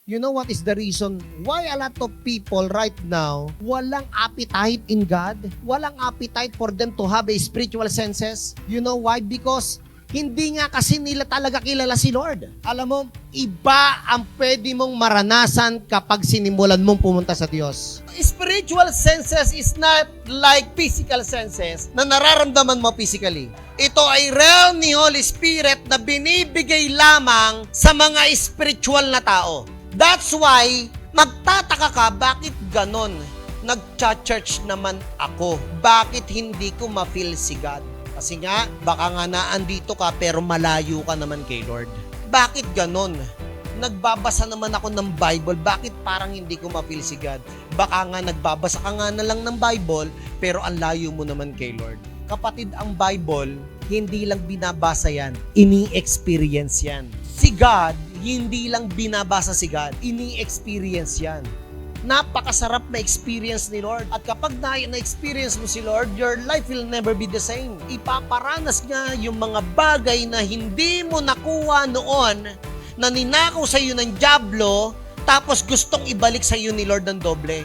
You know what is the reason why a lot of people right now walang appetite in God? Walang appetite for them to have a spiritual senses? You know why? Because hindi nga kasi nila talaga kilala si Lord. Alam mo, iba ang pwede mong maranasan kapag sinimulan mong pumunta sa Diyos. Spiritual senses is not like physical senses na nararamdaman mo physically. Ito ay realm ni Holy Spirit na binibigay lamang sa mga spiritual na tao. That's why, magtataka ka, bakit ganon? Nagcha-church naman ako. Bakit hindi ko ma-feel si God? Kasi nga, baka nga naandito ka pero malayo ka naman kay Lord. Bakit ganon? Nagbabasa naman ako ng Bible, bakit parang hindi ko ma-feel si God? Baka nga nagbabasa ka nga na lang ng Bible, pero ang layo mo naman kay Lord. Kapatid, ang Bible, hindi lang binabasa yan, ini-experience yan. Si God, hindi lang binabasa si God, ini-experience yan. Napakasarap na experience ni Lord. At kapag na-experience mo si Lord, your life will never be the same. Ipaparanas niya yung mga bagay na hindi mo nakuha noon, na ninakaw sa iyo ng dyablo, tapos gustong ibalik sa iyo ni Lord ng doble.